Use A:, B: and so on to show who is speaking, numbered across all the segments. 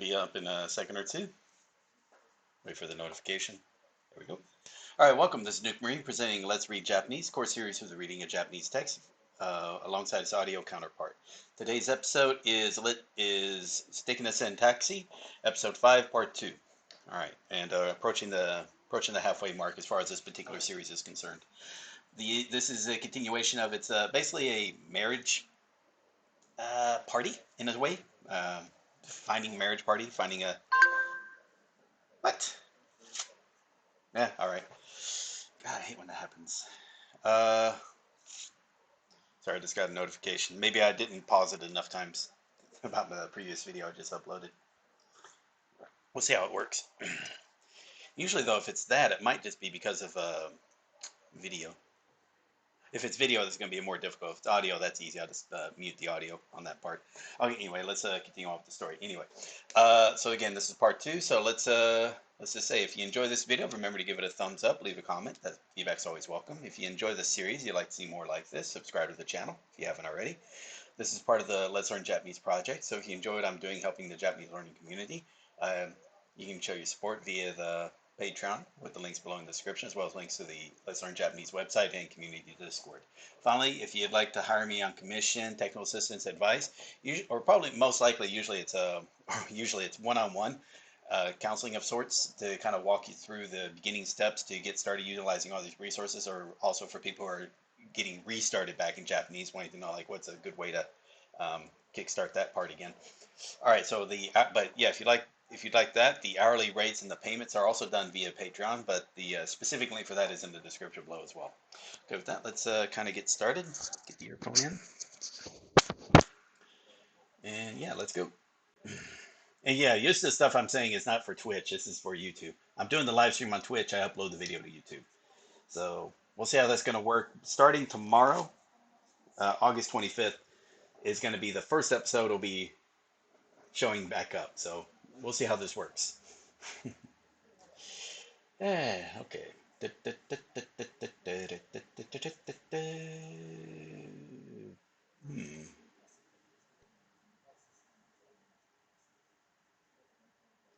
A: be up in a second or two. Wait for the notification. There we go. All right, welcome. This is Nuke Marine presenting Let's Read Japanese, course series for the reading of Japanese text alongside its audio counterpart. Today's episode is素敵な選TAXI, episode 5, part 2. All right, and approaching the halfway mark as far as this particular series is concerned. This is a continuation of it's basically a marriage party in a way. Finding a marriage party, finding a what? Yeah, all right. God, I hate when that happens. Sorry, I just got a notification. Maybe I didn't pause it enough times about the previous video I just uploaded. We'll see how it works. Usually, though, if it's that, it might just be because of video. If it's video, this is going to be more difficult. If it's audio, that's easy. I'll just mute the audio on that part. Okay, anyway, let's continue on with the story. Anyway, so again, this is part 2. So let's just say if you enjoy this video, remember to give it a thumbs up, leave a comment. That feedback's always welcome. If you enjoy this series, you'd like to see more like this, subscribe to the channel if you haven't already. This is part of the Let's Learn Japanese project. So if you enjoy what I'm doing, helping the Japanese learning community, you can show your support via the Patreon with the links below in the description, as well as links to the Let's Learn Japanese website and community Discord. Finally, if you'd like to hire me on commission, technical assistance, advice, or probably most likely, usually it's one-on-one counseling of sorts to kind of walk you through the beginning steps to get started utilizing all these resources, or also for people who are getting restarted back in Japanese, wanting to know like what's a good way to kickstart that part again. All right, so but yeah, if you'd like that, the hourly rates and the payments are also done via Patreon, but the specific link for that is in the description below as well. Okay, with that, let's kind of get started. Get the earphone in. And yeah, let's go. And yeah, just the stuff I'm saying is not for Twitch. This is for YouTube. I'm doing the live stream on Twitch. I upload the video to YouTube. So we'll see how that's going to work. Starting tomorrow, August 25th, is going to be the first episode will be showing back up. So we'll see how this works. Okay.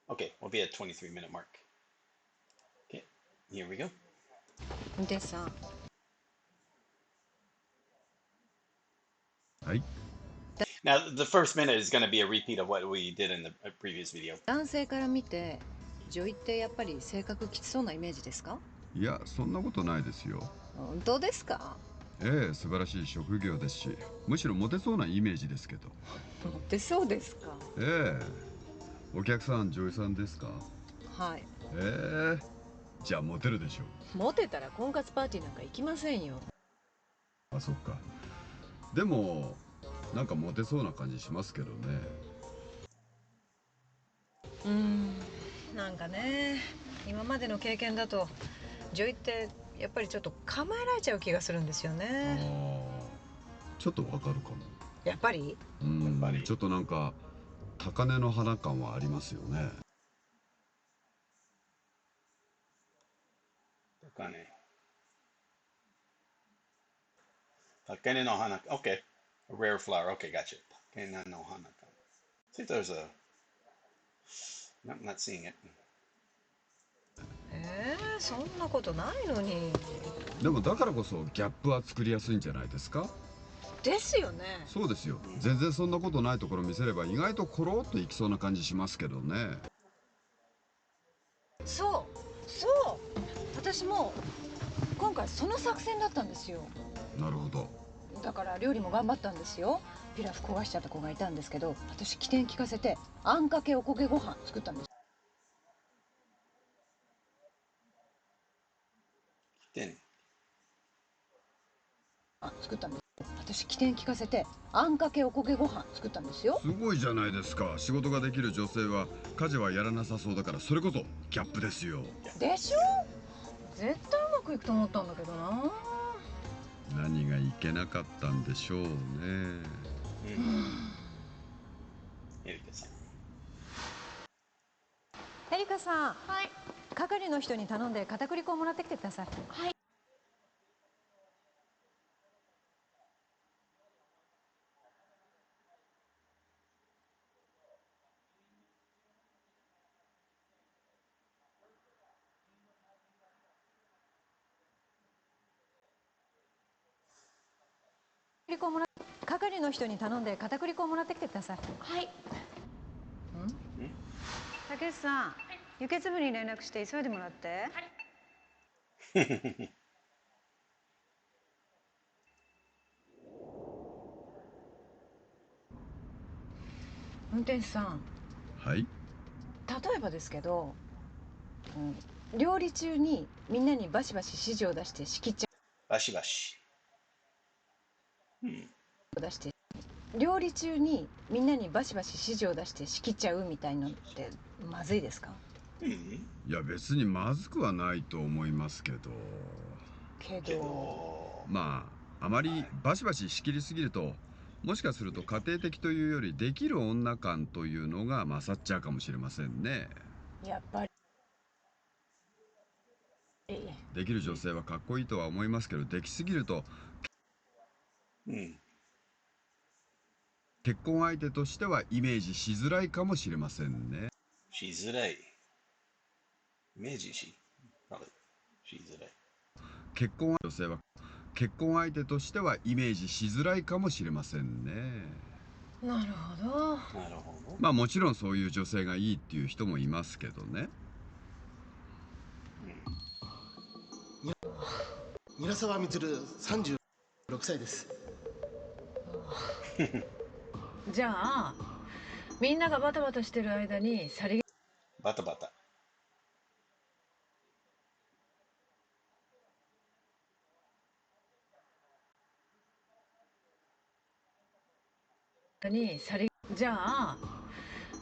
A: Okay, we'll be at 23-minute mark. Okay, here we go.
B: でさ、
C: はい。
A: Now, the first minute is going to be a repeat of what we did in the previous video.
B: 男性から見て女医ってやっぱり性格きつそうなイメージですか？
C: いや、そんなことないですよ。
B: 本当ですか？
C: ええ、素晴らしい職業ですし、むしろモテそうなイメージですけど。
B: モテそうですか？
C: ええ、お客さん女優さんですか？
B: はい。
C: ええ、じゃあモテるでしょう。
B: モテたら婚活パーティーなんか行きませんよ。
C: あ、そっか。でもなんかモテそうな感じしますけどね。
B: なんかね、今までの経験だと女医ってやっぱりちょっと構えられちゃう気がするんですよね。
C: ちょっとわかるかも。
B: やっぱり？
C: ちょっとなんか高嶺の花感はありますよね。
A: Takenouchi Yutaka. Okay. A rare flower. Okay, gotcha. Takenouchi Yutaka. See if there's a... No, I'm not seeing it.
B: そんなことないのに。
C: でもだからこそギャップは作りやすいんじゃないですか？
B: ですよね。
C: そうですよ。全然そんなことないところ見せれば意外とコロッといきそうな感じしますけどね。
B: そう、私も今回その作戦だったんですよ。
C: なるほど。
B: だから料理も頑張ったんですよ。ピラフ焦がしちゃった子がいたんですけど、私起点聞かせてあんかけおこげご飯作ったんです。私起点聞かせてあんかけおこげご飯作ったんですよ。
C: すごいじゃないですか。仕事ができる女性は家事はやらなさそうだから、それこそギャップですよ。
B: でしょ？絶対うまくいくと思ったんだけどな。
C: 何がいけなかったんでしょうね。
A: エリカさん。
B: エリカさん。
D: はい。
B: 係の人に頼んで片栗粉をもらってきてください。
D: はい。
B: 粉をもら係の人に頼んで片栗粉をもらってきてください。
D: はい。
B: 竹内さん、輸血部に連絡して急いでもらって。運転手さん。
C: はい。
B: 例えばですけど、料理中にみんなにバシバシ指示を出して仕切っちゃ
A: バシバシ。
B: 出して料理中にみんなにバシバシ指示を出して仕切っちゃうみたいのってまずいですか？
C: いや別にまずくはないと思いますけど。まああまりバシバシ仕切りすぎると、もしかすると家庭的というよりできる女感というのが勝っちゃうかもしれませんね。
B: やっぱり
C: できる女性はかっこいいとは思いますけど、できすぎると、結婚相手としてはイメージしづらいかもしれませんね。
A: しづらい。イメージしづらい。
C: 女性は結婚相手としてはイメージしづらいかもしれませんね。
B: なるほど。
C: まあもちろんそういう女性がいいっていう人もいますけどね。
E: 韮沢充36歳です。
B: じゃあみんながバタバタしてる間に
A: バタバタ。
B: じゃあ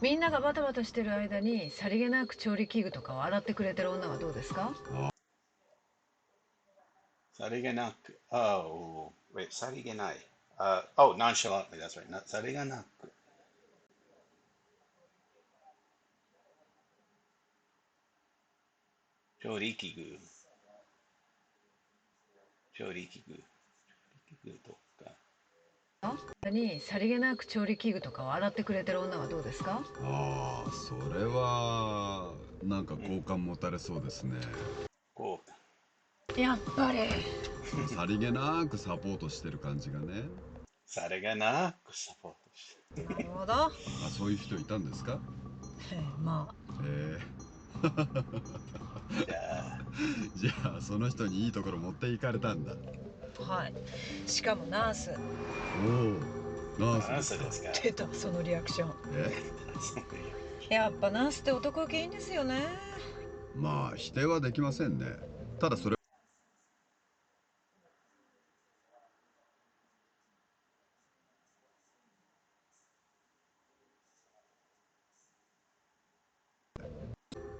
B: みんながバタバタしてる間にさりげなく調理器具とかを洗ってくれてる女はどうですか？
A: さりげなく。Oh, wait, さりげない。Oh, nonchalantly, that's right. さりげなく。調理器具。調理器具とか。
B: さりげなく調理器具とかを洗ってくれてる女はどうですか？
C: ああ、それはなんか好感持たれそうですね。
B: やっぱり
C: さりげなくサポートしてる感じがね。
A: さりげなくサポートして
B: なるほど。
C: あ、そういう人いたんですか？
B: まあ
C: じゃあその人にいいところ持っていかれたんだ。
B: はい。しかもナース。
C: おお、ナースですか？
B: 出た、そのリアクション。やっぱナースって男受けいいんですよね。
C: まあ否定はできませんね。ただそれ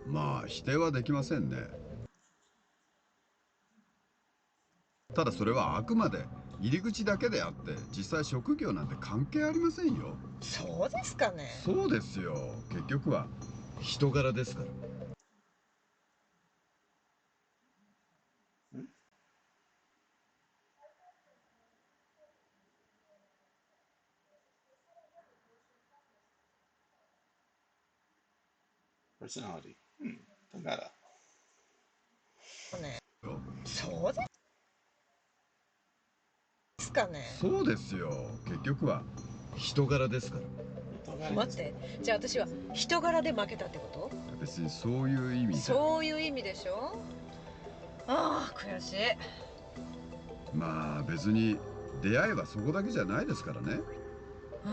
C: まあ否定はできませんね。ただそれはあくまで入り口だけであって、実際職業なんて関係ありませんよ。
B: そうですかね。
C: そうですよ。結局は人柄ですから。
A: personality。だから。
B: そうですかね。
C: そうですよ。結局は人柄ですから。
B: 待って、じゃあ私は人柄で負けたってこと？
C: 別にそういう意味で。
B: そういう意味でしょ。ああ、悔しい。
C: まあ別に出会いはそこだけじゃないですからね。
B: な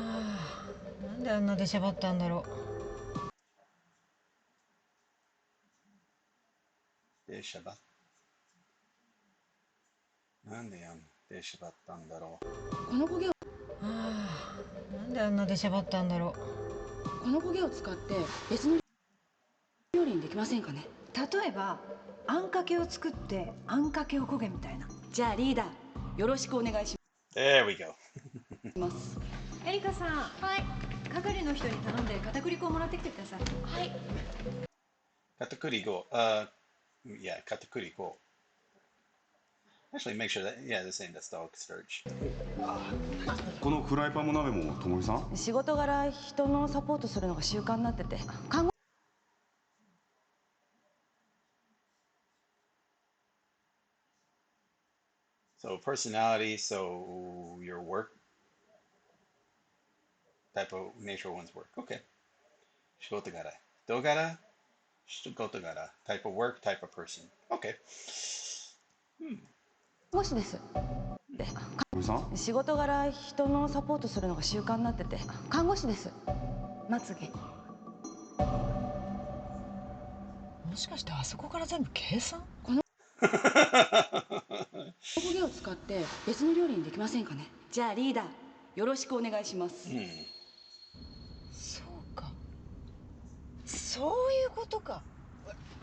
B: んであんな出しゃばったんだろ
A: う。なんで出しゃばったんだろう。
D: この焦げを
B: なんであんな出しゃばったんだろう。
D: この焦げを使って別の料理にできませんかね。
B: 例えばあんかけを作ってあんかけを焦げみたいな。
D: じゃあリーダーよろしくお願いし
A: There we go。
D: ます。
B: エリカさん、はい。係の人に頼んで片栗粉をもらってきてください。
D: はい。
A: 片栗粉。Yeah, 片栗粉。Actually, make sure that, yeah, the same, that's dog starch.
F: このフライパンも鍋もともみさん？
D: 仕事柄人のサポートするのが習慣になってて、看護
A: So personality, so your work type of nature of one's work. Okay. 仕事柄。人柄、仕事柄。Type of work, type of person. Okay.
D: 看護師です。
F: おじさん？
D: 仕事柄人のサポートするのが習慣になってて、看護師です。まつげ。
B: もしかしてあそこから全部計算？
D: この語源を使って別の料理にできませんかね。じゃあリーダー、よろしくお願いします。
B: そうか。そういうことか。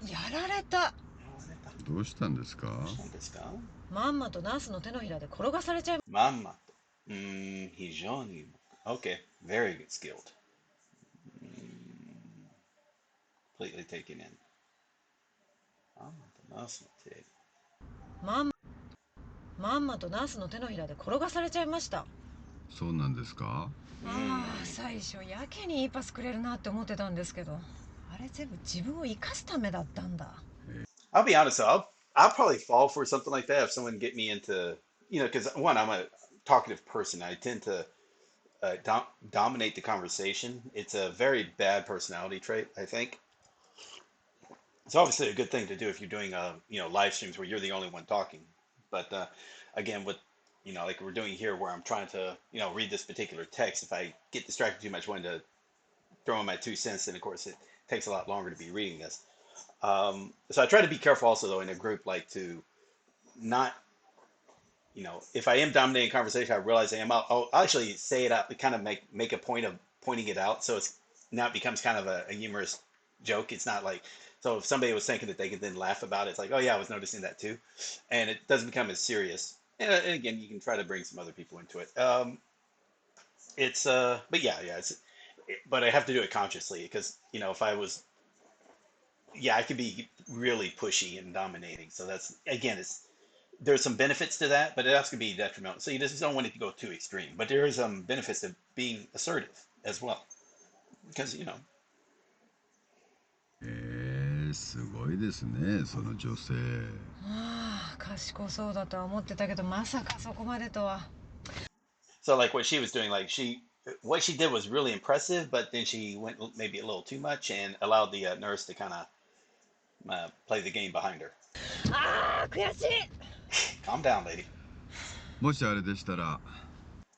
B: やられた。
C: どうしたんですか？
B: まんまとナースの手のひらで転がされちゃい。
A: まんまと。非常に。Okay. Very good skilled. Completely taken in. ま
B: んまとナースの手のひらで転がされちゃいました。
C: そうなんですか？
B: 最初やけにいいパスくれるなって思ってたんですけど、あれ全部自分を生かすためだったんだ。
A: I'll be honest, I'll probably fall for something like that if someone get me into, because one, I'm a talkative person. I tend to dominate the conversation. It's a very bad personality trait, I think. It's obviously a good thing to do if you're doing, live streams where you're the only one talking. But again, with, like we're doing here where I'm trying to, read this particular text, if I get distracted too much, wanting to throw in my 2 cents, then of course it takes a lot longer to be reading this. So I try to be careful also though in a group, like to not, if I am dominating conversation, I realize I am. I'll actually say it out, kind of make a point of pointing it out, so it's now it becomes kind of a humorous joke. It's not like, so if somebody was thinking that they could then laugh about it, it's like, oh yeah, I was noticing that too, and it doesn't become as serious. And again, you can try to bring some other people into it. But yeah, but I have to do it consciously because if I was, I could be really pushy and dominating. So that's again, there's some benefits to that, but it also can be detrimental. So you just don't want it to go too extreme. But there is some benefits to being assertive as well, because
C: すごいですね、その女性。
B: 賢そうだとは思ってたけど、まさかそこまでとは。
A: So like what she was doing, like what she did was really impressive, but then she went maybe a little too much and allowed the nurse to kind of play the game behind her.
B: 悔しい。
A: Calm down, lady.
C: もしあれでしたら。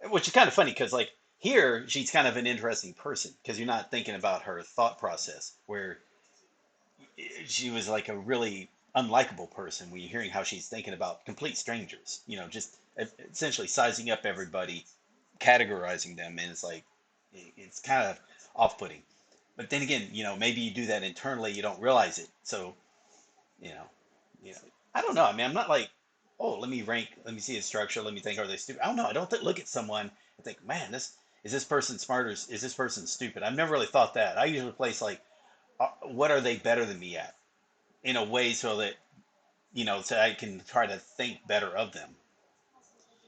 A: Which is kind of funny because like here she's kind of an interesting person because you're not thinking about her thought process, where she was like a really unlikable person when you're hearing how she's thinking about complete strangers, just essentially sizing up everybody, categorizing them, and it's kind of off-putting. But then again, maybe you do that internally, you don't realize it. So, you know, I don't know. I mean, I'm not like, oh, let me see his structure, let me think, are they stupid? I don't know. I don't look at someone and think, man, is this person smart or is this person stupid? I've never really thought that. I usually place like, what are they better than me at, in a way so that so I can try to think better of them.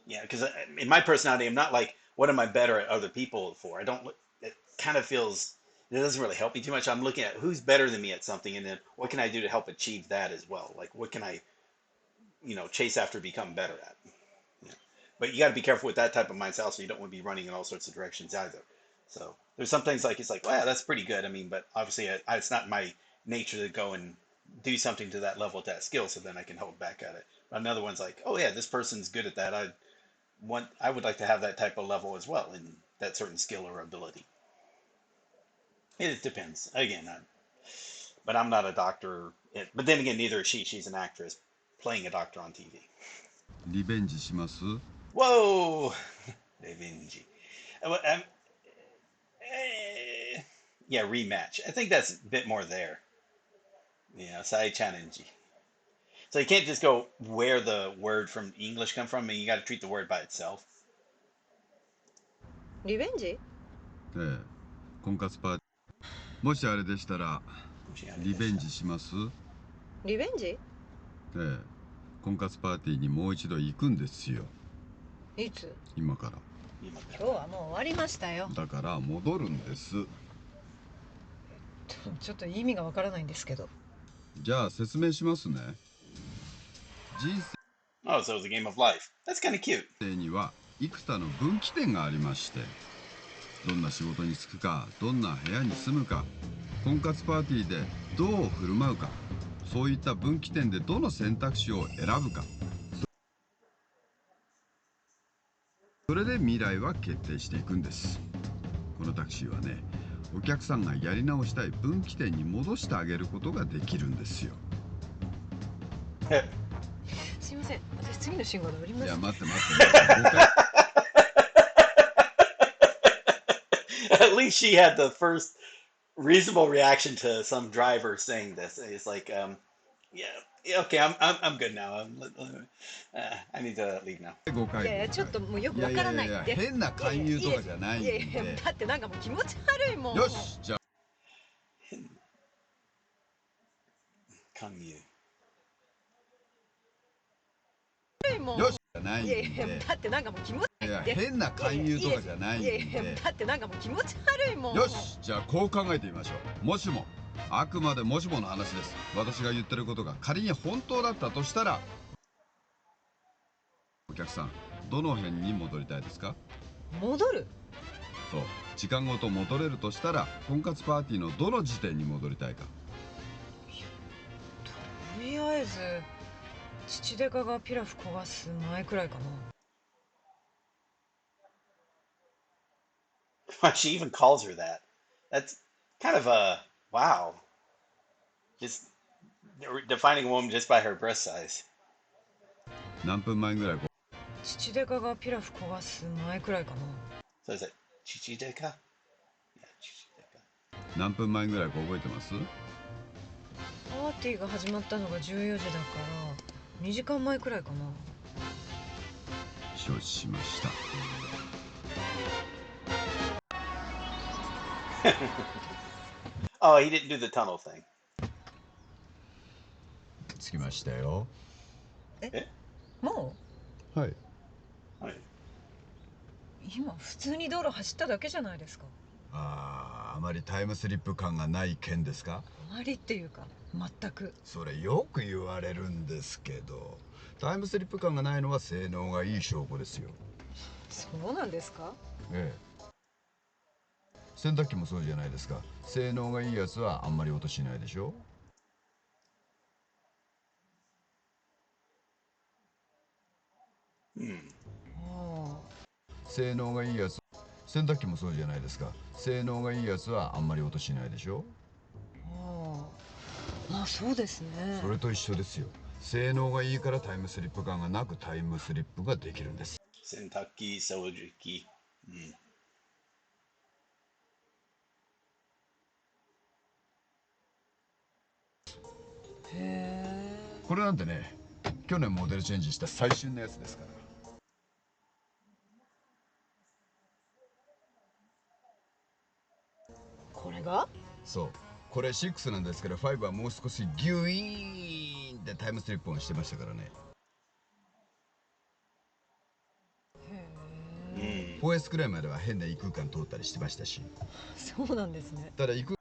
A: Yeah, because in my personality, I'm not like, what am I better at other people for? I don't. It kind of feels it doesn't really help me too much. I'm looking at who's better than me at something, and then what can I do to help achieve that as well? Like what can I, chase after, become better at. Yeah. But you got to be careful with that type of mindset. So you don't want to be running in all sorts of directions either. So there's some things like it's like, wow, that's pretty good. I mean, but obviously it's not my nature to go and do something to that level, at that skill, so then I can hold back at it. But another one's like, oh yeah, this person's good at that. I would like to have that type of level as well in that certain skill or ability. It depends. Again, but I'm not a doctor. But then again, neither is she. She's an actress playing a doctor on TV.
C: リベンジします？
A: Whoa! Revenge. Yeah, rematch. I think that's a bit more there. Side challenge. So you can't just go where the word from English come from, and you got to treat the word by itself.
B: リベンジ？
C: ええ、婚活パーティー。もしあれでしたら、リベンジします？
B: リベンジ？
C: ええ、婚活パーティーにもう一度行くんですよ。
B: いつ？
C: 今から。
B: 今日はもう終わりましたよ。
C: だから戻るんです。
B: ちょっと意味がわからないんですけど。
C: じゃあ説明しますね。人生
A: Oh, so it's a game of life. That's kind of cute.
C: にはいくつかの分岐点がありまして、どんな仕事に就くか、どんな部屋に住むか、婚活パーティーでどう振る舞うか、そういった分岐点でどの選択肢を選ぶか、それで未来は決定していくんです。このタクシーはね、お客さんがやり直したい分岐点に戻してあげることができるんですよ。
B: すいません、私次の信号で降ります。
C: いや、待って。
A: At least she had the first reasonable reaction to some driver saying this. It's like, yeah, okay, I'm good now. I need to leave now.
B: いやいや、ちょっともうよくわからないって。
C: 変な勧誘とかじゃないんで。
B: いやだってなんかもう気持ち悪いもん。
C: よし、じゃあ。
A: 勧誘。
C: よしじゃないんで。
B: いやだってなんかもう気持ち悪いって。
C: 変な勧誘とかじゃないんで。
B: だってなんかもう気持ち悪いもん。
C: よし、じゃあこう考えてみましょう。もしも、あくまでもしもの話です。私が言ってることが仮に本当だったとしたら、お客さん、どの辺に戻りたいですか？
B: 戻る？
C: そう、時間ごと戻れるとしたら、婚活パーティーのどの時点に戻りたいか。
B: とりあえず父デカがピラフ焦がす前くらいか
A: な。She even calls her that. That's kind of a wow. Just defining a woman just by her breast size.
C: 何分前ぐらい？
B: 父デカがピラフ焦がす前くらいかな。
A: So is it Chichi Deka? Yeah, Chichi Deka.
C: 何分前ぐらいか覚えてます？
B: パーティーが始まったのが14時だから2時間前くらいかな。
C: 承知しました。
A: Oh, he didn't do the tunnel thing.
C: 着きましたよ。
B: も
C: はい。
A: はい。
B: 今普通に道路走っただけじゃないですか。
C: あまりタイムスリップ感がない件ですか？
B: あまりっていうか全く。
C: それよく言われるんですけど、タイムスリップ感がないのは性能がいい証拠ですよ。
B: そうなんですか？
C: ええ。洗濯機もそうじゃないですか。性能がいいやつはあんまり音しないでしょ。性能がいいやつ、洗濯機もそうじゃないですか。性能がいいやつはあんまり音しないでしょ。
B: まあそうですね。
C: それと一緒ですよ。性能がいいからタイムスリップ感がなくタイムスリップができるんです。
A: 洗濯機、掃除機。
B: へえ。
C: これなんてね、去年モデルチェンジした最新のやつですから。
B: これが？
C: そう、これ6なんですけど、5はもう少しギュイーンってタイムスリップをしてましたからね。4S くらいまでは変な異空間通ったりしてましたし。
B: そうなんですね。
C: ただ異空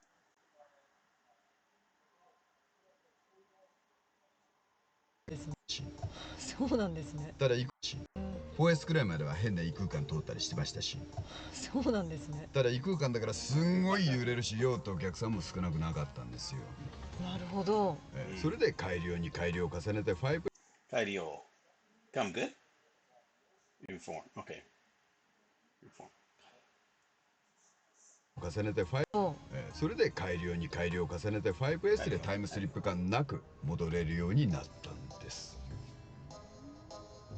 B: そうなんですね。
C: ただ4S くらいまでは変な異空間通ったりしてましたし。
B: そうなんですね。
C: ただ異空間だからすんごい揺れるし、用ってお客さんも少なくなかったんですよ。
B: なるほど。
C: それで改良に改良を重ねて5。
A: 改良。Come good? Reform. Okay. Reform.
C: 重ねて5。それで改良に改良を重ねて 5S でタイムスリップ感なく戻れるようになったんです。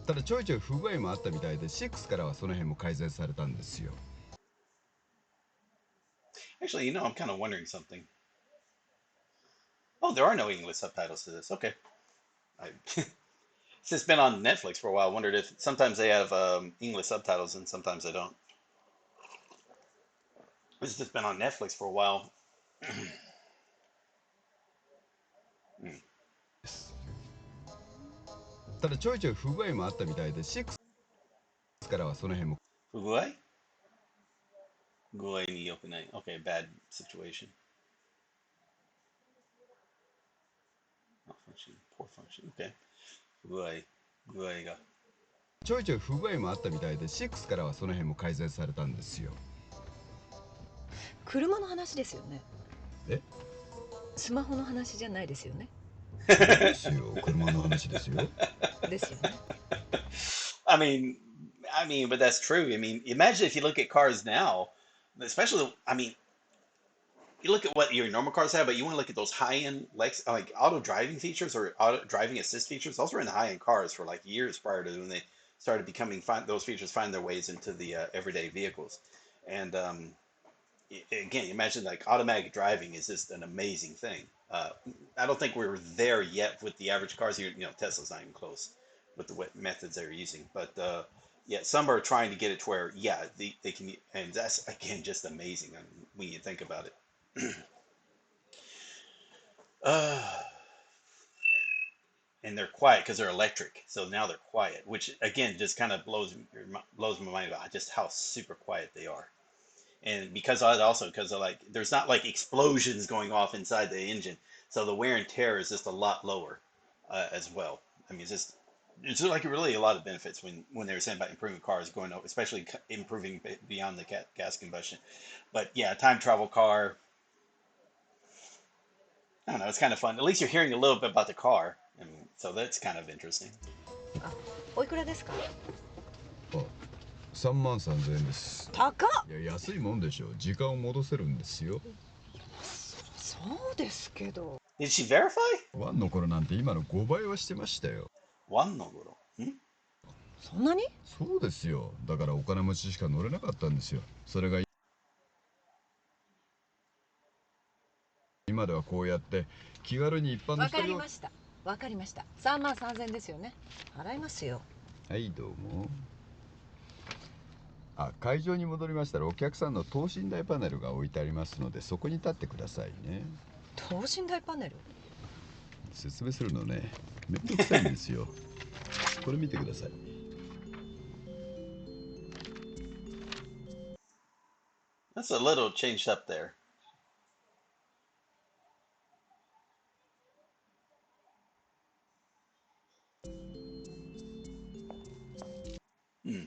C: ただちょいちょい不具合もあったみたいで、6からはその辺も改善されたんですよ。
A: Actually, I'm kind of wondering something. Oh, there are no English subtitles to this. Okay. Since it's been on Netflix for a while, I wondered if sometimes they have English subtitles and sometimes they don't. It's just been on Netflix for a while.
C: ただちょいちょい不具合もあったみたいで、6からはその辺も。
A: 不具合？具合に良くない。Okay, bad situation. Malfunction, poor function. Okay. 不具合。具合が。
C: ちょいちょい不具合もあったみたいで、6からはその辺も改善されたんですよ。
B: 車の話ですよね。
C: え？
B: スマホの話じゃないですよね。
C: ですよ、車の話ですよ。
B: ですよね。
A: I mean, but that's true. I mean, imagine if you look at cars now, especially. I mean, you look at what your normal cars have, but you want to look at those high-end like auto driving features or auto driving assist features. Those were in the high-end cars for like years prior to when they started becoming those features find their ways into the everyday vehicles. And again, imagine like automatic driving is just an amazing thing. I don't think we're there yet with the average cars. Tesla's not even close with the methods they're using, but yeah, some are trying to get it to where they can, and that's again just amazing when you think about it. And they're quiet because they're electric, so now they're quiet, which again just kind of blows my mind about just how super quiet they are. And because like there's not like explosions going off inside the engine, so the wear and tear is just a lot lower as well. I mean, it's like really a lot of benefits when they were saying about improving cars going up, especially improving beyond the gas combustion. But yeah, time travel car. I don't know. It's kind of fun. At least you're hearing a little bit about the car, and so that's kind of interesting.
B: あ、おいくらですか？
C: あ、33,000円です。
B: 高っ。
C: いや、安いもんでしょ。時間を戻せるんですよ。
B: そうですけど。
A: Did she verify?
C: ワンの頃なんて今の5倍はしてましたよ。
A: ワンの頃？
B: そんなに？
C: そうですよ。だからお金持ちしか乗れなかったんですよ。それが今ではこうやって気軽に一般の人が。
B: わかりました。わかりました。33,000ですよね。払いますよ。
C: はい、どうも。あ、会場に戻りましたらお客さんの等身大パネルが置いてありますので、そこに立ってくださいね。
B: 等身大パネル？
C: 説明するのね、めんどくさいんですよ。これ見てください。
A: That's a little changed up there. Hmm.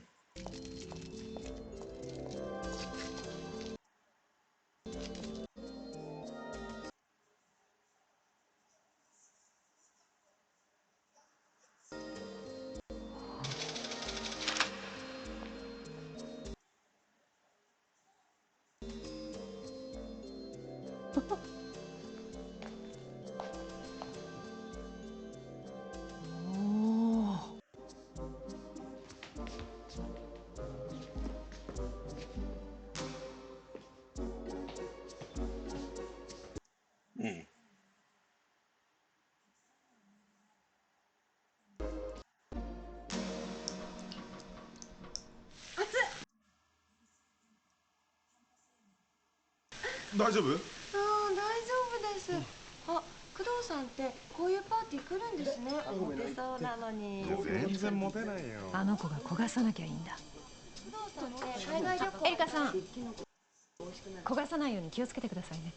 F: 大丈夫？
D: ああ、大丈夫です。あ、工藤さんってこういうパーティー来るんですね。モテそうなのに。
F: 全然モテないよ。
B: あの子が焦がさなきゃいいんだ。
D: 工藤さんって海外旅行。
B: エリカさん、焦がさないように気をつけてくださいね。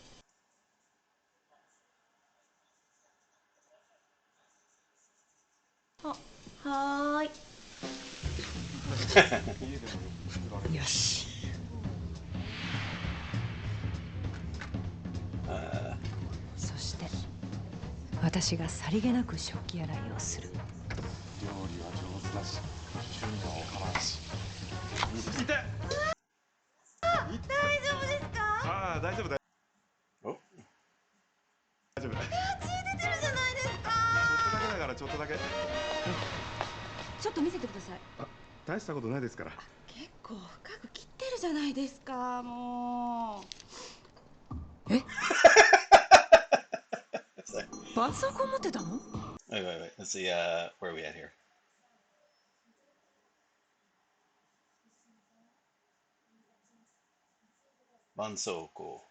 D: あ、はーい。
B: よし。そして私がさりげなく食器洗いをする。
F: 料理は上手だし、趣味はおかまだし。痛い。
D: 大丈夫ですか？
F: ああ、大丈夫だ。
A: Oh.
F: 大丈夫。
D: 血出てるじゃないですか。
F: ちょっとだけだから、ちょっとだけ。
D: ちょっと見せてください。
F: あ、大したことないですから。
D: 結構深く切ってるじゃないですか、もう。
B: え？パソコン持ってたの？
A: Wait. Let's see. Where are we at here? Bansoko.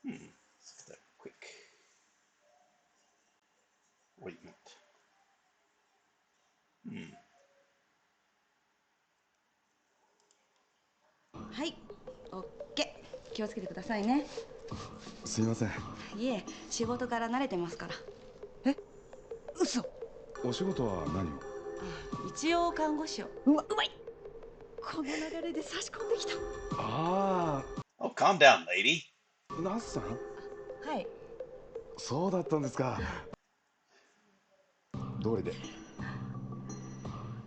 A: Let's get that quick. Wait a minute.
D: はい、オッケー。気をつけてくださいね。
F: すいません。
G: いえ、仕事から慣れてますから。
B: え、嘘。
F: お仕事は何を？
G: 一応看護師を。
B: うまい。この流れで差し込んできた。
F: あ
A: Oh, calm down, lady.
F: あ、ナースさん？
B: はい。
F: そうだったんですか。どれで？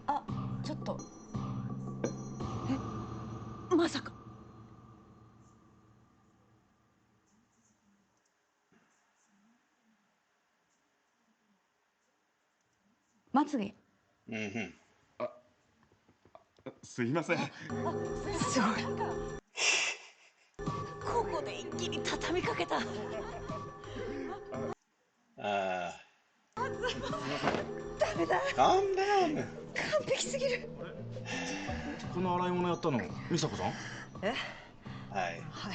B: あ、ちょっと。まさか。
G: まつげ。
A: Mm-hmm.
F: すいません。
B: すごい。ここで一気に畳みかけた。ダメだ。
A: Calm down.
B: 完璧すぎる。
H: この洗い物やったの美佐子さん？
B: え？
A: はい。
B: は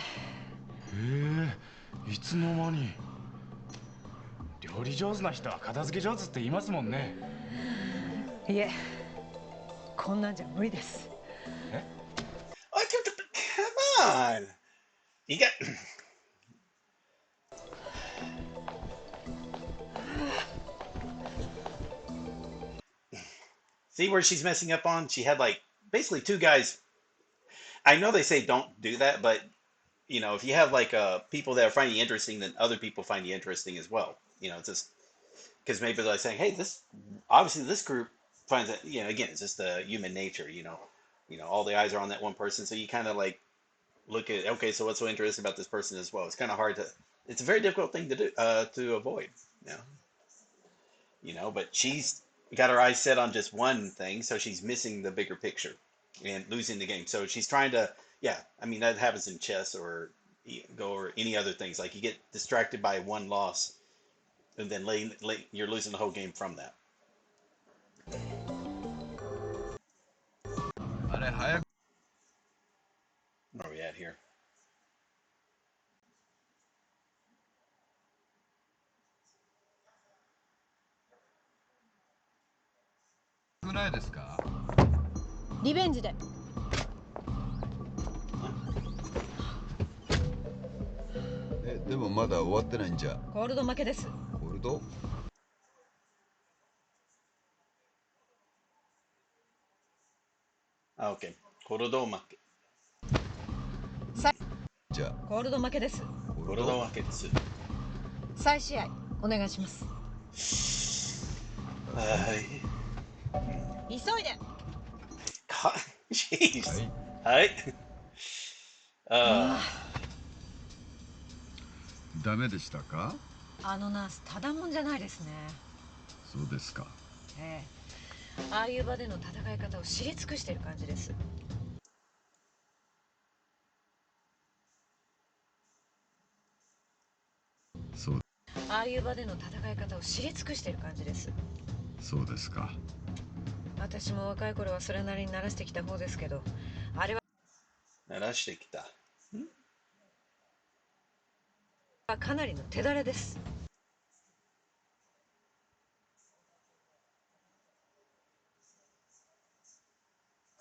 B: い。
H: いつの間に。料理上手な人は片付け上手って言いますもんね。
B: いえ、こんなんじゃ無理です。
H: え？
A: Oh, come on. You got. See where she's messing up on? She had like basically two guys. I know they say don't do that, but you know, if you have like people that are finding you interesting, then other people find you interesting as well. You know, it's just because maybe they're like saying, "Hey, this obviously this group finds that." You know, again, it's just human nature. You know, all the eyes are on that one person, so you kind of like look at, okay, so what's so interesting about this person as well? It's kind of hard to. It's a very difficult thing to do to avoid. You know, but she's got her eyes set on just one thing, so she's missing the bigger picture and losing the game. So she's trying to, yeah, I mean, that happens in chess or Go or any other things. Like you get distracted by one loss, and then you're losing the whole game from that.
C: あれ早く
A: Where are we at here?
C: ないですか？
B: リベンジで。
C: でもまだ終わってないんじゃ。
B: コールド負けです。
C: コールド？Ah,
A: okay. コロド負け。
C: じゃあ
B: コールド負けです。
A: コロド負けです。
B: 再試合お願いします。
A: はい。
B: 急いで。
A: Jeez. はい。
C: ダメでしたか？
B: あのナースただもんじゃないですね。
C: そうですか。
B: ええ。ああいう場での戦い方を知り尽くしてる感じです。
C: そう。
B: ああいう場での戦い方を知り尽くしてる感じです。
C: そうですか。
B: 私も若い頃はそれなりに慣らしてきた方ですけど、あれは
A: 鳴らしてきた。
B: かなりの手だれです。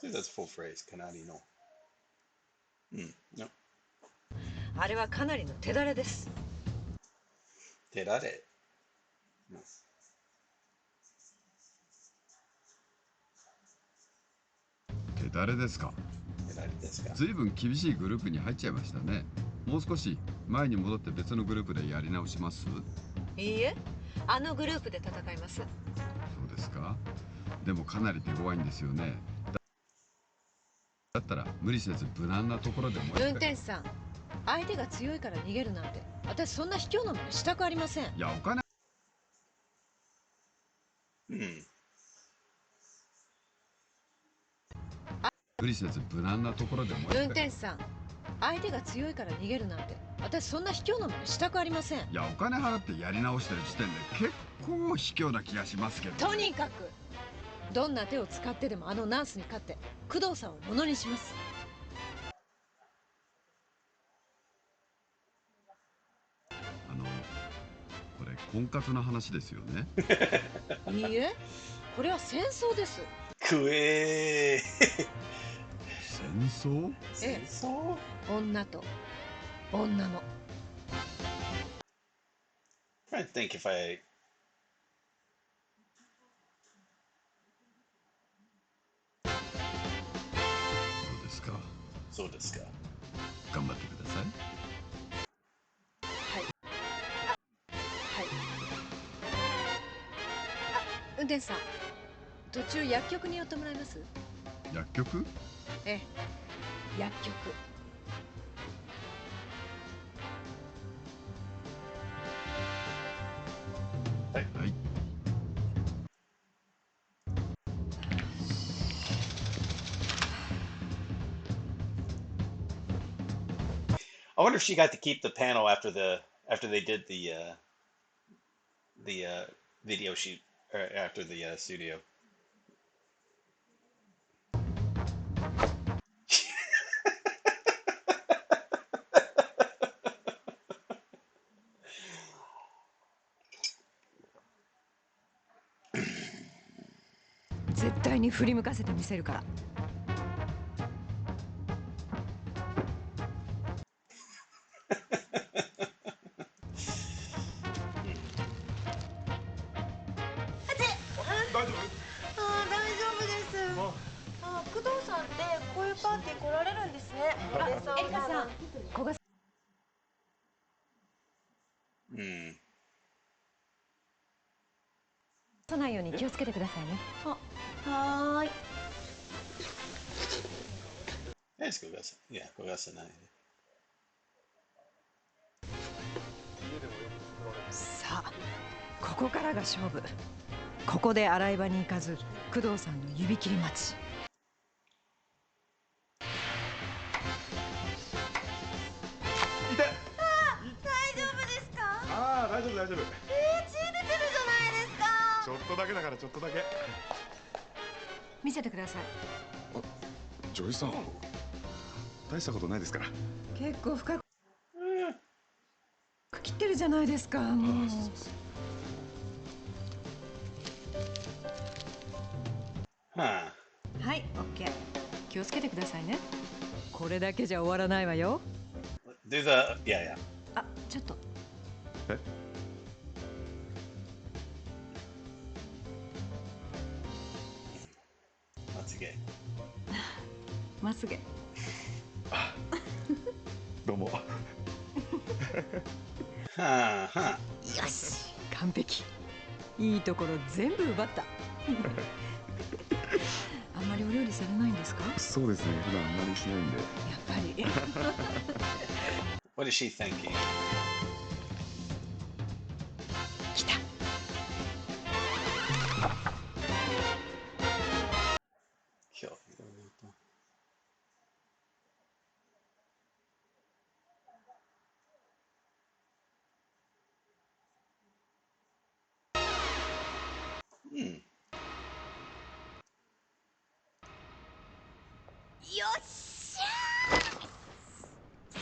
A: See, that's a full phrase. かなりの。No.
B: あれはかなりの手だれです。
A: 手だれ。
C: 手だれですか？
A: 手だれですか？
C: ずいぶん厳しいグループに入っちゃいましたね。もう少し前に戻って別のグループでやり直します？
B: いいえ、あのグループで戦います。
C: そうですか。でもかなり手強いんですよね。だったら無理せず無難なところでも。
B: 運転手さん、相手が強いから逃げるなんて、私そんな卑怯なものしたくありません。
C: いや、お金。無理せず無難なところでも。
B: 運転手さん、相手が強いから逃げるなんて、私そんな卑怯なものしたくありません。
C: いや、お金払ってやり直してる時点で結構卑怯な気がしますけど。
B: とにかくどんな手を使ってでもあのナースに勝って工藤さんをものにします。
C: これ婚活の話ですよね。
B: いいえ、これは戦争です。
A: くえー。
C: 戦争？
B: ええ、
A: 戦争？
B: 女と女の。
A: trying to think if I.
C: そうですか。
A: そうですか。
C: 頑張ってください。
B: はい。はい。運転手さん、途中薬局に寄ってもらえます？
C: 薬局？
B: ええ、薬局。
C: はい。はい。
A: I wonder if she got to keep the panel after they did the video shoot or after the studio. .
B: 絶対に振り向かせてみせるから。
D: 大丈夫です。工藤さんってこういうパーティー来られるんですね。
B: エリカさん、古賀さん。来ないように気をつけてくださいね。
D: はーい。
A: Let's go, guys. Yeah, go, guys.
B: さあ、ここからが勝負。ここで洗い場に行かず、工藤さんの指切り待ち。
F: いて。
D: 大丈夫ですか？
F: ああ、大丈夫大丈夫。
D: 血出てるじゃないですか。
F: ちょっとだけだからちょっとだけ。
B: 見せてください。
F: 女優さん、大したことないですから。
B: 結構深く切ってるじゃないですか。もう。はい、オッケー。気をつけてくださいね。これだけじゃ終わらないわよ。
A: Do the yeah.
B: あ、ちょっと。
F: え？
A: まつげ。
B: まつげ。
F: どうも。
A: はあはあ。
B: よし、完璧。いいところ全部奪った。あんまりお料理されないんですか？
F: そうですね。普段あんまりしないんで。
B: やっぱり。
A: What is she thinking?
B: 来た。
A: 今日。
D: よっしゃ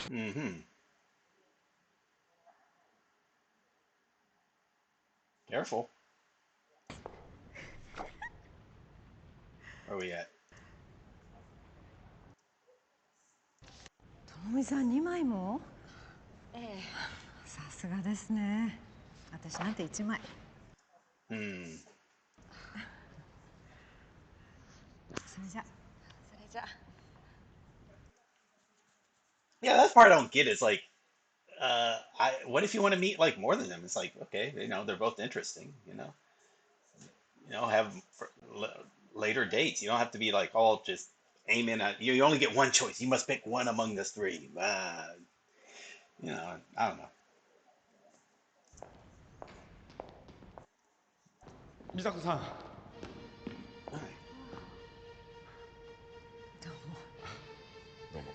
D: ー。
A: Careful. Where are we at?
B: ともみさん2枚も？
D: ええ。
B: さすがですね。私なんて1枚。それじゃ。
A: Yeah, that part I don't get is like, what if you want to meet like more than them? It's like, okay, they're both interesting, have later dates. You don't have to be like all just aiming at, you only get one choice. You must pick one among the three. I don't know.
F: 美佐子さん。どうも。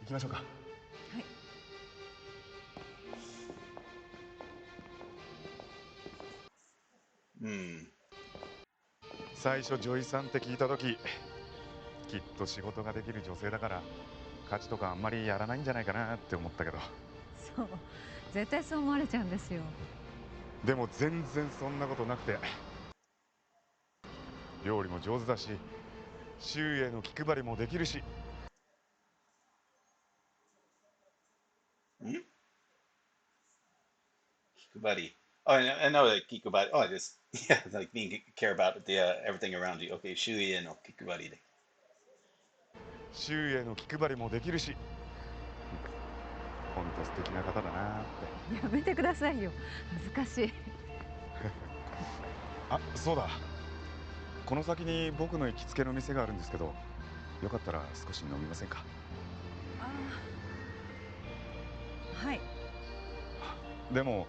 F: 行きましょうか。はい。最初女医さんって聞いた時、きっと仕事ができる女性だから家事とかあんまりやらないんじゃないかなって思ったけど。
B: そう、絶対そう思われちゃうんですよ。
F: でも全然そんなことなくて、料理も上手だし、周囲への気配りもできるし。
A: Kikubari. Oh, I know that Kikubari. Oh, just yeah, like being care about the everything around you. Okay, Shuie no Kikubari で。
F: 周囲への気配りもできるし、本当素敵な方だなって。
B: やめてくださいよ。難しい。
F: あ、そうだ。この先に僕の行きつけの店があるんですけど、よかったら少し飲みませんか？
B: ああ、はい。
F: でも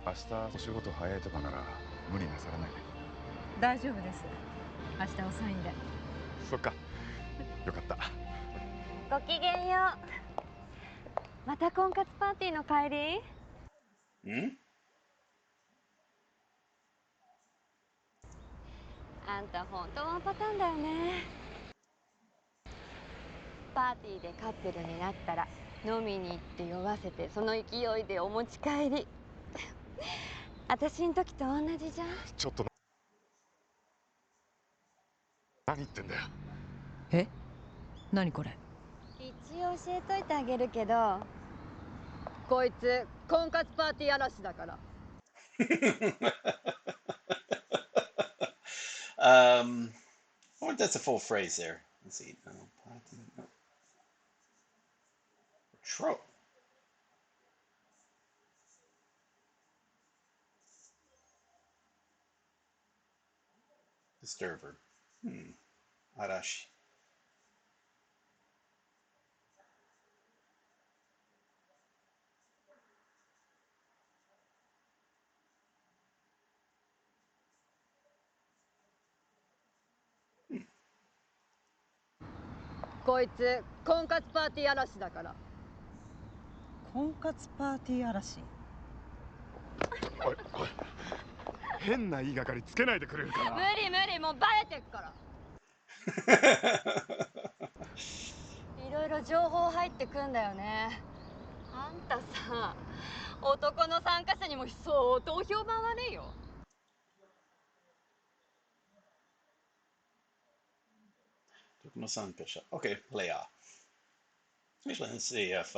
F: 明日お仕事早いとかなら無理なさらないで。
B: 大丈夫です。明日おサインで。
F: そっか。よかった。
D: ごきげんよう。また婚活パーティーの帰り？あんた本当ワンパターンだよね。パーティーでカップルになったら飲みに行って酔わせてその勢いでお持ち帰り。私ん時と同じじゃん。
F: ちょっと何言ってんだよ。
B: え？何これ？
D: 一応教えといてあげるけど、こいつ婚活パーティー嵐だから。
A: I wonder if that's a full phrase there. Let's see. No, no. Trope. Disturber. Arashi. Hmm.
D: こいつ婚活パーティー嵐だから。
B: 婚活パーティー嵐。
F: おいおい、変な言いがかりつけないでくれるかな。
D: 無理無理、もうバレてっから。いろいろ情報入ってくんだよね。あんたさ、男の参加者にも相当評判悪いよ。
A: Okay, Leia. Actually, let's see if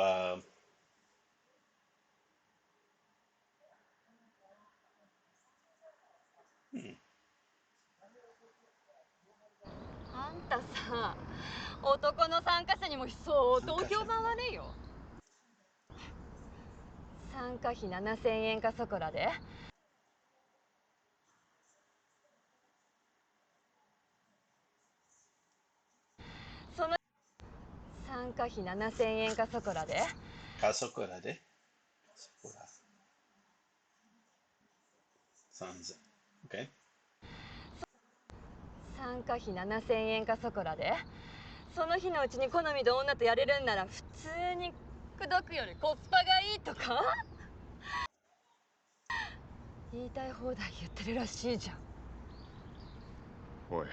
D: あんたさ、男の参加者にも相当評判悪いよ。参加費7000円かそこらで。その参加費7000円かそこらで。
A: Kasokura de. Sakura. Sounds okay.
D: 参加費7000円かそこらで。その日のうちに好みの女とやれるんなら普通に口説くよりコスパがいいとか言いたい放題言ってるらしいじゃん。
F: おい、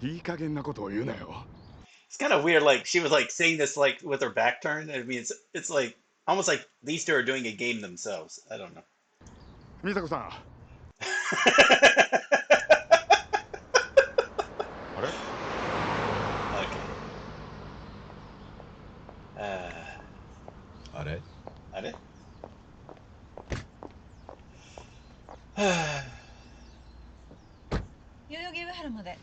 F: いい加減なことを言うなよ。
A: It's kind of weird. Like she was like saying this like with her back turned. I mean, it's like almost like these two are doing a game themselves. I don't know.
F: 美佐子さん。あれ？
A: Okay.
C: あれ？
A: あれ？
B: 代々木上原まで。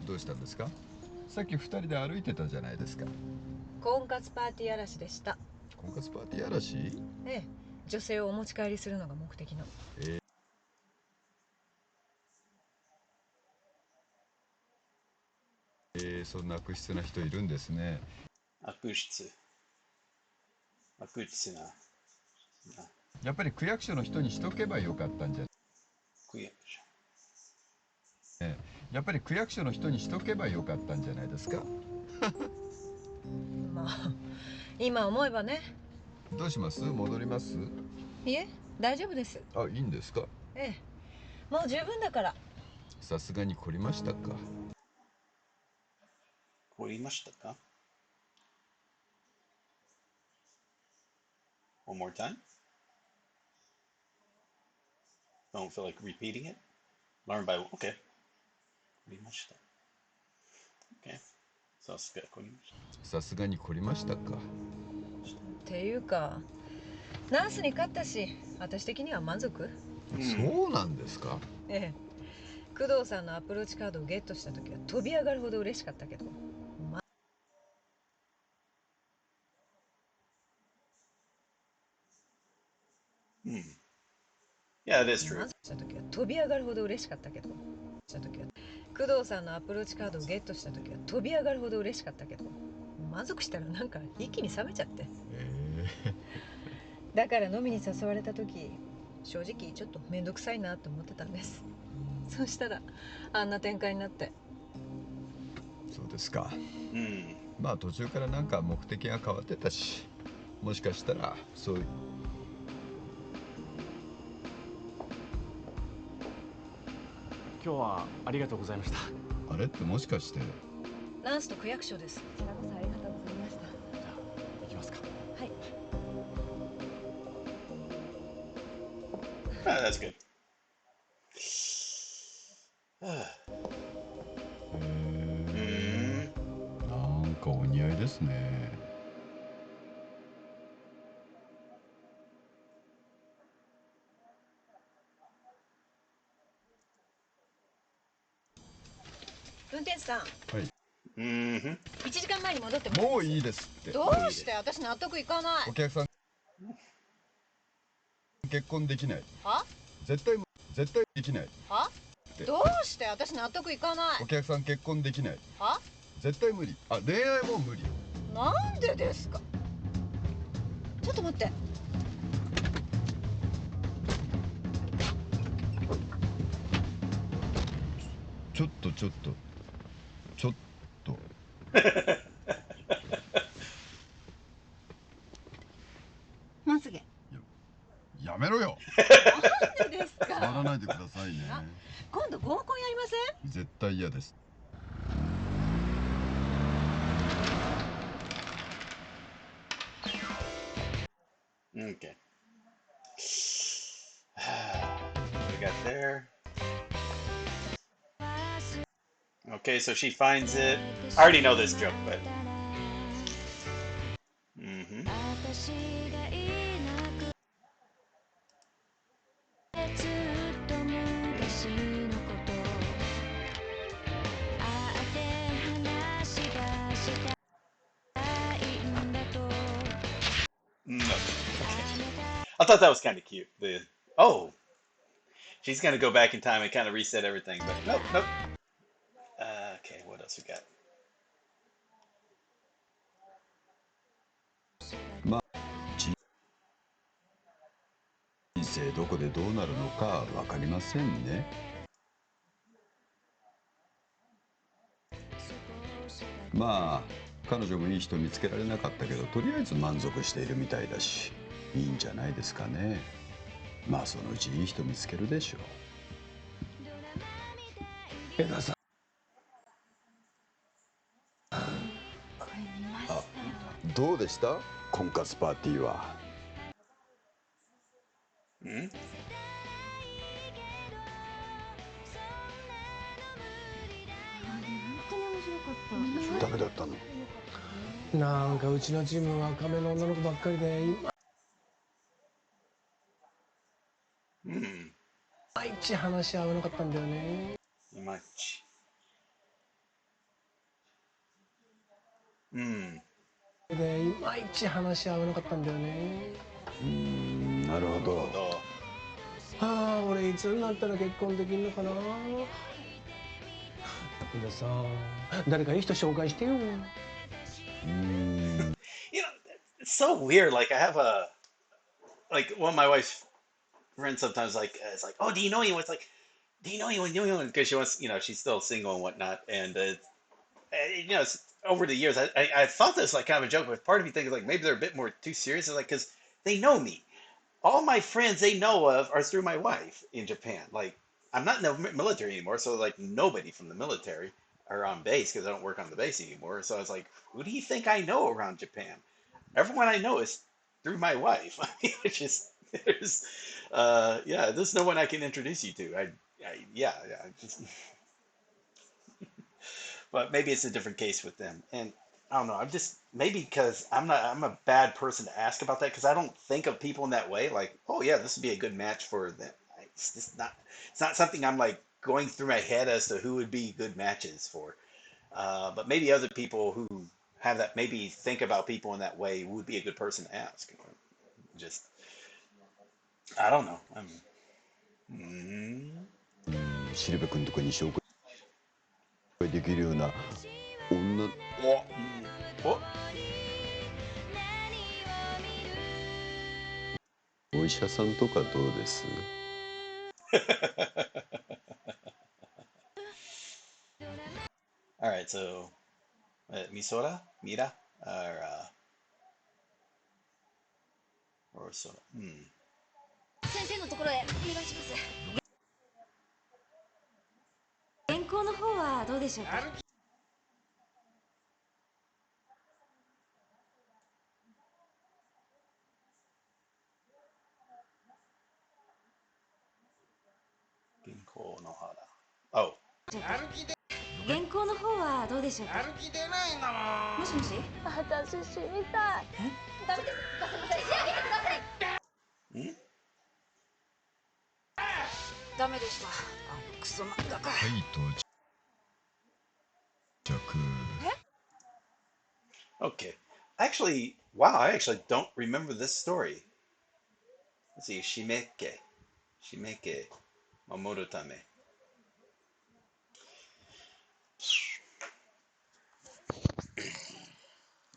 C: どうしたんですか？さっき2人で歩いてたじゃないですか。
B: 婚活パーティー嵐でした。
C: 婚活パーティー嵐？
B: ええ、女性をお持ち帰りするのが目的の。
C: そんな悪質な人いるんですね。
A: 悪質な。
C: やっぱり区役所の人にしとけばよかったんじゃ。
A: 区役所。
C: やっぱり区役所の人にしとけばよかったんじゃないですか。
B: まあ今思えばね。
C: どうします？戻ります？
B: いえ、大丈夫です。
C: あ、いいんですか？
B: ええ、もう十分だから。
C: さすがに凝りましたか？
A: 凝りましたか？ One more time. Don't feel like repeating it. Learn by okay. 凝りました。Okay. さすが凝りました。
C: さすがに凝りましたか？
B: っていうか、ナースに勝ったし、私的には満足。
C: そうなんですか？
B: ええ。工藤さんのアプローチカードをゲットした時は飛び上がるほど嬉しかったけど。
A: Yeah, it is true.
B: まずした時は飛び上がるほど嬉しかったけど。した時は工藤さんのアプローチカードをゲットした時は飛び上がるほど嬉しかったけど、満足したらなんか一気に冷めちゃって。だから飲みに誘われた時、正直ちょっと面倒くさいなと思ってたんです。そしたらあんな展開になって。
C: そうですか。まあ途中からなんか目的が変わってたし、もしかしたらそういう。
H: 今日はありがとうございました。
C: あれってもしかして。
B: ナースと区役所です。こちらこそありがとうございました。
H: じゃあ行きますか。
B: はい。
A: That's good.
C: なんかお似合いですね。
B: 運転手さん。
C: はい。
B: 1時間前に戻ってもら
C: もういいですって。
B: どうして？私納得いかない。
C: お客さん結婚できない。
B: は？
C: 絶対できない。
B: は？どうして？私納得いかない。
C: お客さん結婚できない。
B: は？
C: 絶対無理。あ、恋愛も無理。
B: なんでですか？ちょっと待って。
C: ちょっと
G: まつげ。
C: やめろよ。
B: なんでですか？
C: 触らないでくださいね。
B: 今度合コンやりません？
C: 絶対嫌です。
A: Okay. We got there. Okay, so she finds it. I already know this joke, but. No. I thought that was kind of cute. She's gonna go back in time and kind of reset everything, but nope. Okay, what else we got?
C: まあ人生どこでどうなるのかわかりませんね。まあ彼女もいい人見つけられなかったけど、とりあえず満足しているみたいだし、いいんじゃないですかね。まあそのうちいい人見つけるでしょう。枝さん。どうでした婚活パーティーは。ダメだったの？
I: なんかうちのチームは若めの女の子ばっかりでいまいち話し合わなかったんだよね。
A: いまいち。
I: でいまいち話し合わなかったんだよね。
C: なるほど。
I: ああ、俺いつになったら結婚できるのかな。皆さん、誰かいい人紹介してよ。
A: It's so weird. Like I have one of my wife's friends sometimes it's like, oh, do you know anyone? It's like, do you know anyone? Because she wants, she's still single and whatnot. And it's, over the years, I thought this like kind of a joke, but part of me thinks like maybe they're a bit more too serious. It's like because they know me. All my friends they know of are through my wife in Japan. Like I'm not in the military anymore, so like nobody from the military are on base because I don't work on the base anymore. So I was like, who do you think I know around Japan? Everyone I know is through my wife. It's just there's no one I can introduce you to. Just but maybe it's a different case with them. And I don't know. I'm just maybe because I'm a bad person to ask about that because I don't think of people in that way. Like, oh yeah, this would be a good match for that. It's just not. It's not something I'm like going through my head as to who would be good matches for. But maybe other people who have that maybe think about people in that way would be a good person to ask. Just I don't know. Mm,
C: シルベ君とかに紹介できるような女、
A: oh,
C: お医者さんとかどうです？
A: all right. So, Misora, Mira, or Sora.
D: 先生のところへお願いします。原稿の方はどうでしょうか。
A: Ginko no hara. Oh,
D: 原稿の方はどうでしょうか。もしもし。私死にたい。ダメです。行かせません。仕上げてください。
A: hmm?
B: ダメでした。クソ漫画家。
C: はい、到着。
A: Okay. Actually, wow, I actually don't remember this story. Let's see, Shimeke, Mamoru Tame.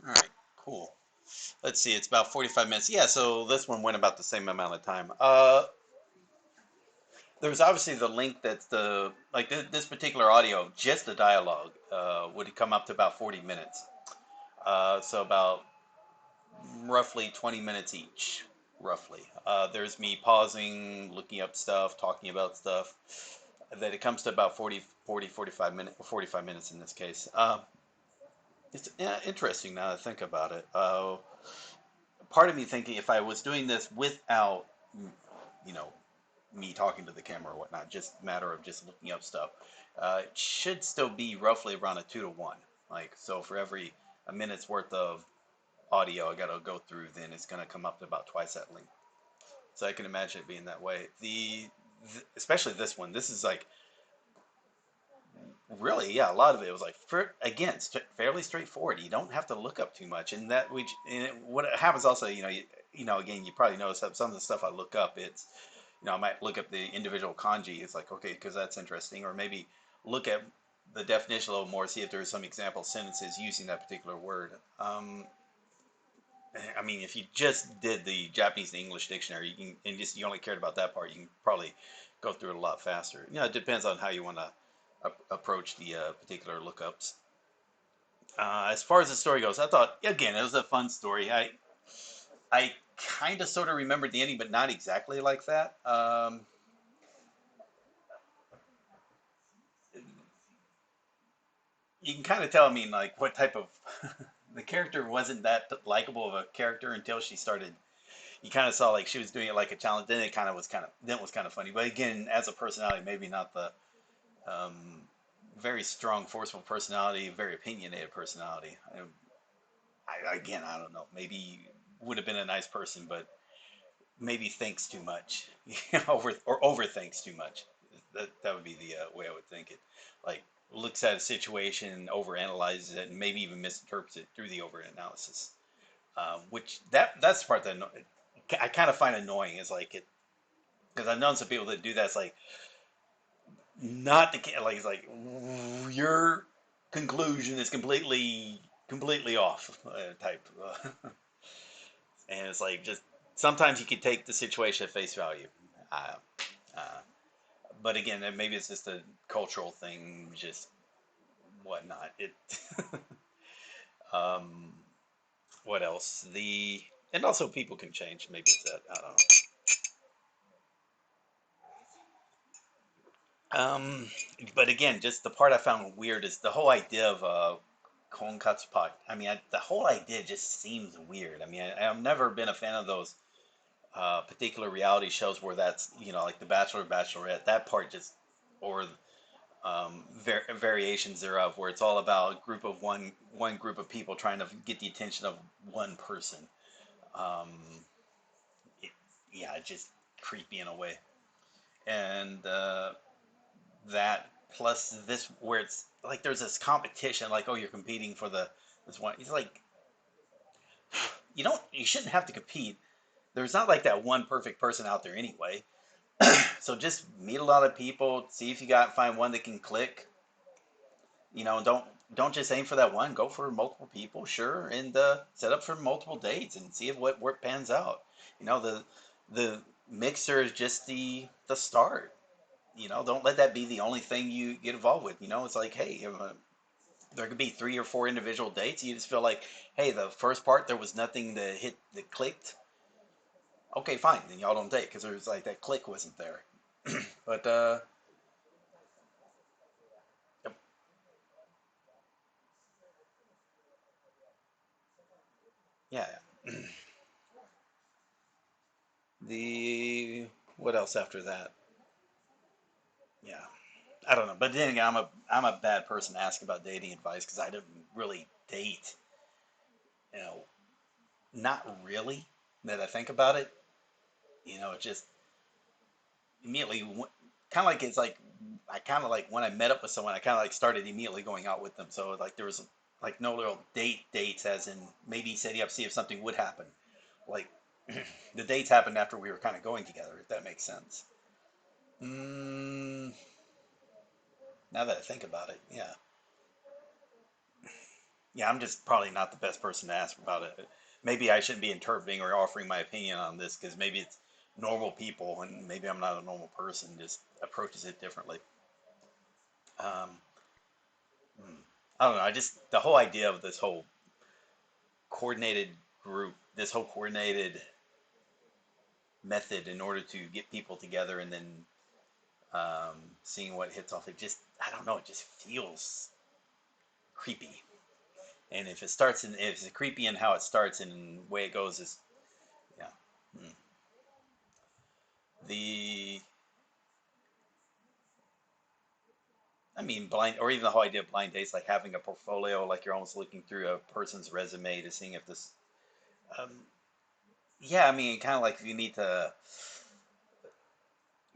A: All right, cool. Let's see, it's about 45 minutes. Yeah, so this one went about the same amount of time. There's obviously the link that's the, like this particular audio, just the dialogue, would come up to about 40 minutes. So about roughly 20 minutes each, roughly. There's me pausing, looking up stuff, talking about stuff. That it comes to about 45 minutes, 45 minutes in this case. It's interesting now that I think about it. Part of me thinking if I was doing this without, you know, me talking to the camera or whatnot, just a matter of just looking up stuff, it should still be roughly around a 2-to-1. Like, so for every a minute's worth of audio I gotta go through, then it's gonna come up to about twice that length. So I can imagine it being that way. Especially this one. This is like really, yeah, a lot of it was like again, fairly straightforward. You don't have to look up too much, and what happens also, again, you probably notice that some of the stuff I look up, it's, I might look up the individual kanji. It's like, okay, because that's interesting, or maybe look at the definition a little more, see if there's some example sentences using that particular word. I mean, if you just did the Japanese to English dictionary, you only cared about that part, you can probably go through it a lot faster. It depends on how you want to approach the particular lookups. As far as the story goes, I thought, again, it was a fun story. I kind of sort of remembered the ending, but not exactly like that. You can kind of tell, I mean, like what type of the character wasn't that likable of a character until she started. You kind of saw like she was doing it like a challenge. Then it was kind of funny. But again, as a personality, maybe not the very strong, forceful personality, very opinionated personality. Again, I don't know. Maybe would have been a nice person, but maybe thinks too much, overthinks too much. That would be the way I would think it. Like looks at a situation, overanalyzes it, and maybe even misinterprets it through the overanalysis. Which that's the part that I kind of find annoying. Is like it because I've known some people that do that. It's like not the like it's like your conclusion is completely off type. And it's like just sometimes you can take the situation at face value. Uh, uh, but again, maybe it's just a cultural thing, just whatnot. Um, what else? And also people can change. Maybe it's that. I don't know. But again, just the part I found weird is the whole idea of konkatsu pot. I mean, the whole idea just seems weird. I mean, I've never been a fan of those particular reality shows where that's like The Bachelor, Bachelorette. That part just, or variations thereof, where it's all about a group of one group of people trying to get the attention of one person. Um, it, yeah, it's just creepy in a way, and that plus this where it's like there's this competition, like, oh, you're competing for this one. It's like you shouldn't have to compete. There's not like that one perfect person out there anyway. So just meet a lot of people, see if you got find one that can click. Don't just aim for that one. Go for multiple people, sure, and set up for multiple dates and see if what pans out. The mixer is just the start. Don't let that be the only thing you get involved with. It's like, hey, there could be 3 or 4 individual dates. You just feel like, hey, the first part there was nothing that clicked. Okay, fine, then y'all don't date because there's like that click wasn't there. But yep. Yeah. The what else after that? Yeah, I don't know. But then again, I'm a bad person to ask about dating advice because I didn't really date. You know, not really. That I think about it, it just immediately kind of like it's like I kind of like when I met up with someone, I kind of like started immediately going out with them. So like there was like no little dates, as in maybe setting up see if something would happen. Like the dates happened after we were kind of going together, if that makes sense. Mm, now that I think about it, yeah. Yeah, I'm just probably not the best person to ask about it. Maybe I shouldn't be interpreting or offering my opinion on this because maybe it's normal people and maybe I'm not a normal person, just approaches it differently. Um, hmm. I don't know. I just, the whole idea of this whole coordinated group, this whole coordinated method in order to get people together and then seeing what hits off, it just, I don't know, it just feels creepy. And if it's creepy in how it starts and the way it goes is, yeah. Hmm. The, I mean, blind, or even the whole idea of blind dates, like having a portfolio, like you're almost looking through a person's resume to seeing if this, um, yeah, I mean, kind of like if you need to,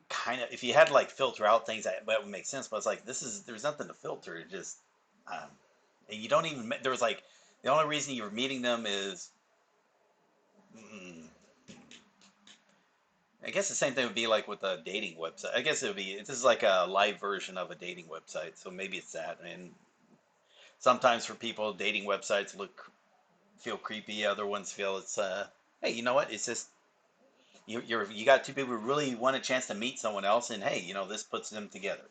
A: kind of, if you had to like filter out things that would make sense, but it's like, there's nothing to filter. It just, um, and you don't even, there was like, the only reason you're meeting them is, mm, I guess the same thing would be like with a dating website. I guess it would be, this is like a live version of a dating website. So maybe it's that. And sometimes for people, dating websites feel creepy. Other ones feel it's, hey, you know what? It's just, you got 2 people who really want a chance to meet someone else. And hey, this puts them together.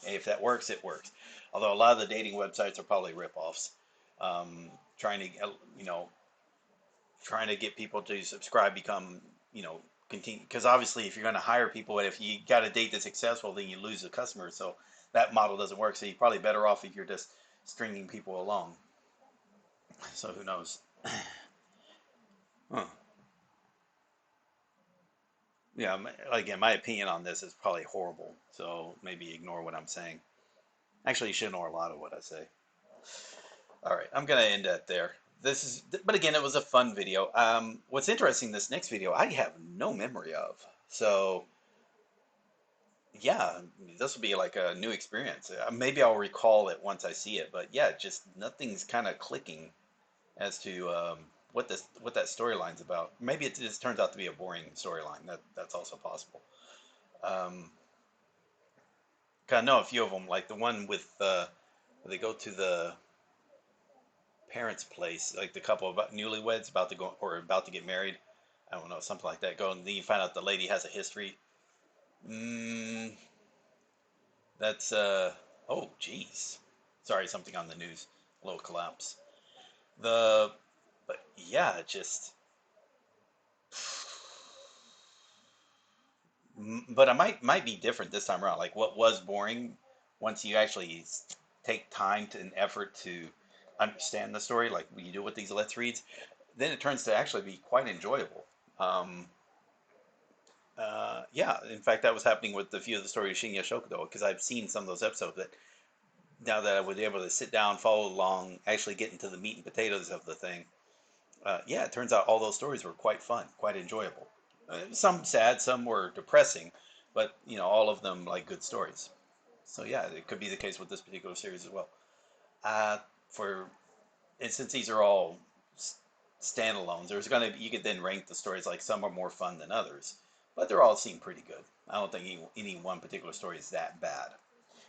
A: Hey, if that works, it works. Although a lot of the dating websites are probably ripoffs. Trying to, trying to get people to subscribe, become, continue. Because obviously, if you're going to hire people, if you got a date that's successful, then you lose the customer. So that model doesn't work. So you're probably better off if you're just stringing people along. So who knows? Huh. Yeah. Again, my opinion on this is probably horrible. So maybe ignore what I'm saying. Actually, you should ignore a lot of what I say. All right, I'm gonna end it there. But again, it was a fun video. What's interesting, this next video, I have no memory of. So yeah, this will be like a new experience. Maybe I'll recall it once I see it, but yeah, just nothing's kind of clicking as to what that storyline's about. Maybe it just turns out to be a boring storyline. That's also possible. Um, I know a few of them, like the one with where they go to the parents' place, like the couple about newlyweds about to go or about to get married. I don't know, something like that. Go and then you find out the lady has a history. Mm, that's oh geez, sorry, something on the news, a little collapse. The but yeah, it just but I might be different this time around. Like what was boring, once you actually take time to and effort to understand the story, like you do with these let's reads, then it turns to actually be quite enjoyable. Um, yeah, in fact, that was happening with a few of the stories of Shinya Shokudo, because I've seen some of those episodes that now that I was able to sit down, follow along, actually get into the meat and potatoes of the thing, yeah, it turns out all those stories were quite fun, quite enjoyable. Some sad, some were depressing, but all of them like good stories. So yeah, it could be the case with this particular series as well. For and since these are all standalones, you could then rank the stories like some are more fun than others, but they're all seem pretty good. I don't think any one particular story is that bad.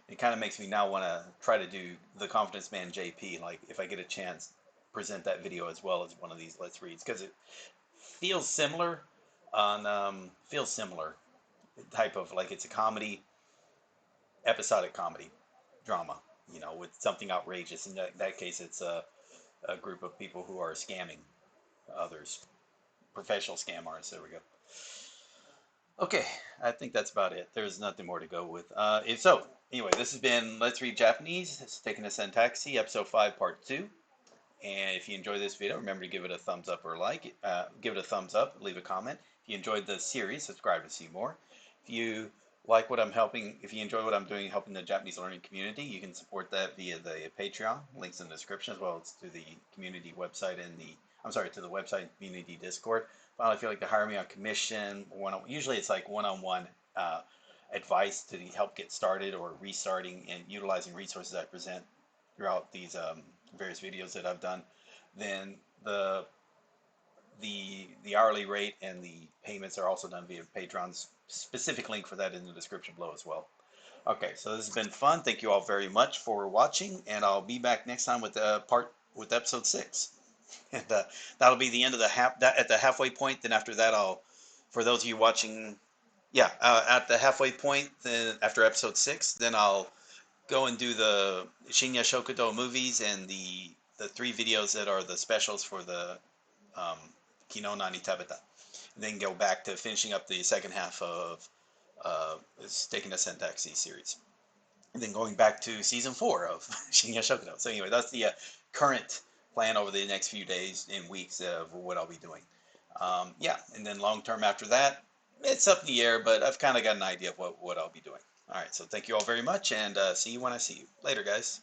A: It kind of makes me now want to try to do the Confidence Man JP, like if I get a chance, present that video as well as one of these Let's Reads, because it feels similar feels similar type of like it's a comedy, episodic comedy drama, with something outrageous. In that case, it's a group of people who are scamming others, professional scam artists. There we go. Okay, I think that's about it. There's nothing more to go with. Anyway, this has been Let's Read Japanese. It's taken a Sentaxi, episode 5, part 2. And if you enjoyed this video, remember to give it a thumbs up or like. Give it a thumbs up, leave a comment. If you enjoyed the series, subscribe to see more. If you like what I'm helping, if you enjoy what I'm doing helping the Japanese learning community, you can support that via the Patreon. Links in the description, as well as to the community website and to the website and community Discord. Finally, if you'd like to hire me on commission, usually it's like one-on-one advice to help get started or restarting and utilizing resources I present throughout these various videos that I've done, then the hourly rate and the payments are also done via Patreon's specific link for that in the description below as well. Okay, so this has been fun. Thank you all very much for watching, and I'll be back next time with episode 6. And that'll be the end of at the halfway point. Then after that, for those of you watching, yeah, at the halfway point, then after episode 6, then I'll go and do the Shinya Shokudo movies and the 3 videos that are the specials for the Kino Nani Tabeta. And then go back to finishing up the second half of taking a Sentaxi series. And then going back to season 4 of Shinya Shokudo. So anyway, that's the current plan over the next few days and weeks of what I'll be doing. Yeah, and then long term after that, it's up in the air, but I've kind of got an idea of what I'll be doing. All right, so thank you all very much, and see you when I see you. Later, guys.